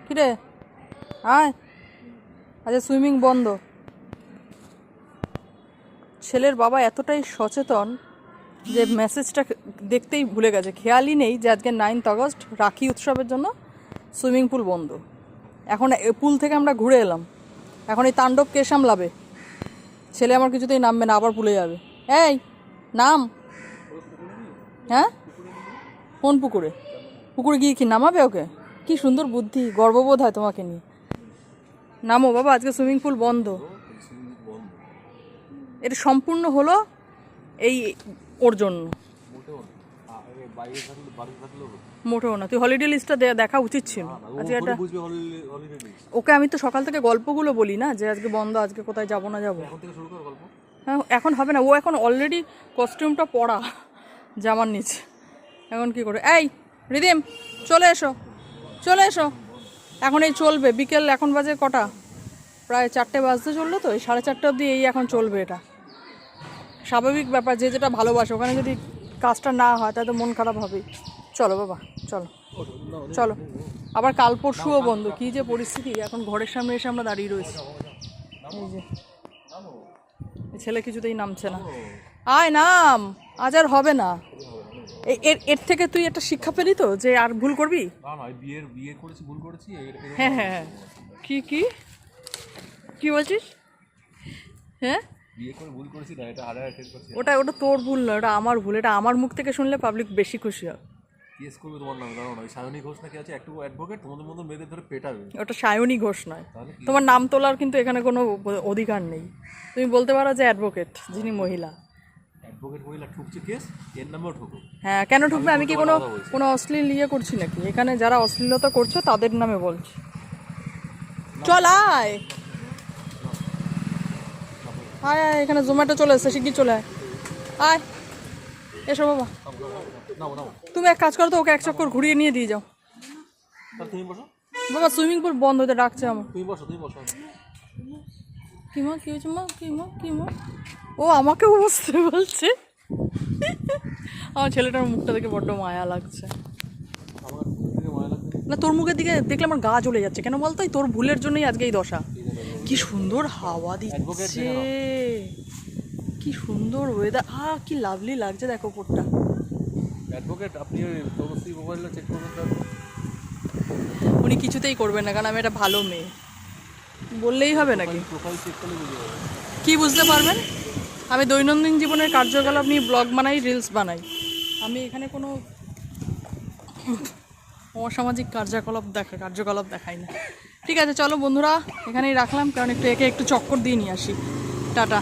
কিরে আয়, আচ্ছা সুইমিং বন্ধ। ছেলের বাবা এতটাই সচেতন যে মেসেজটা দেখতেই ভুলে গেছে, খেয়ালই নেই যে আজকে 9th আগস্ট রাখি উৎসবের জন্য সুইমিং পুল বন্ধ। এখন পুল থেকে আমরা ঘুরে এলাম, এখন এই তাণ্ডব কে সামলাবে? ছেলে আমার কিছুতেই নামবে না, আবার পুলে যাবে। এই নাম। হ্যাঁ, কোন পুকুরে? পুকুরে গিয়ে কি নামাবে ওকে? কি সুন্দর বুদ্ধি, গর্ববোধ হয় তোমাকে নিয়ে। নামো বাবা, আজকে সুইমিং পুল বন্ধ। এটা সম্পূর্ণ হলো এই ওর জন্য, মোটেও না। তুই হলিডে লিস্টটা দেখা উচিত ছিল আজকে। এটা ওকে আমি তো সকাল থেকে গল্পগুলো বলি না, যে আজকে বন্ধ, আজকে কোথায় যাবো না যাবো। হ্যাঁ, এখন হবে না, ও এখন অলরেডি কস্টিউমটা পরা জামার নিচে, এখন কি করে? এই রিদিম, চলে এসো চলে এসো, এখন এই চলবে বিকেল, এখন বাজে কটা? প্রায় 4টে বাজতে চললো তো, এই 4:30 অবধি এই এখন চলবে। এটা স্বাভাবিক ব্যাপার, যে যেটা ভালোবাসে ওখানে যদি কাজটা না হয় তাহলে তো মন খারাপ হবেই। চলো বাবা চলো চলো, আবার কাল পরশুও বন্ধ। কী যে পরিস্থিতি, এখন ঘরের সামনে এসে আমরা দাঁড়িয়ে রয়েছি। এই যে ছেলে কিছুতেই নামছে না। আয় নাম, আজ আর হবে না। এর থেকে তুই একটা শিক্ষা পেলি তো, যে আর ভুল করবি? হ্যাঁ হ্যাঁ হ্যাঁ, কি কি কি বলছিস? হ্যাঁ, ওটা ওটা তোর ভুল নয়, ওটা আমার ভুল। এটা আমার মুখ থেকে শুনলে পাবলিক বেশি খুশি হবে। ওটা সায়নী ঘোষ নয়, তোমার নাম তোলার কিন্তু এখানে কোনো অধিকার নেই। তুমি বলতে পারো যে অ্যাডভোকেট যিনি মহিলা। হ্যাঁ, কেন ঠুকবে? আমি কি কোনো অশ্লীল ইয়ে করছি নাকি? এখানে যারা অশ্লীলতা করছে তাদের নামে বলছি। চল আয় আয় আয়, এখানে জোম্যাটো চলে এসছে, শিগগির চলে আয়। আয় এসো বাবা। তুমি এক কাজ করো তো, ওকে এক চক্কর ঘুরিয়ে নিয়ে দিয়ে যাও। বাবা সুইমিং পুল বন্ধ হতে ডাকছে আমার। কি মা, কি হয়েছে মা? কি মা? ও আমাকেও বসতে বলছে। আমার ছেলেটার মুখটা দেখে বড্ড মায়া লাগছে। না, তোর মুখের দিকে দেখলে আমার গা জ্বলে যাচ্ছে। কেন বলতো? তোর ভুলের জন্যই আজকে এই দশা। কি সুন্দর হাওয়া দিচ্ছে, কি সুন্দর ওয়েদার, কি লাভলি লাগছে দেখো উপরটা। উনি কিছুতেই করবেন না, কারণ আমি একটা ভালো মেয়ে। বললেই হবে নাকি? কি বুঝতে পারবেন? আমি দৈনন্দিন জীবনের কার্যকলাপ নিয়ে ব্লগ বানাই, রিলস বানাই। আমি এখানে কোনো অসামাজিক কার্যকলাপ দেখাই না। ঠিক আছে চলো বন্ধুরা, এখানেই রাখলাম, কারণ একটু চক্কর দিয়ে নিয়ে আসি। টাটা।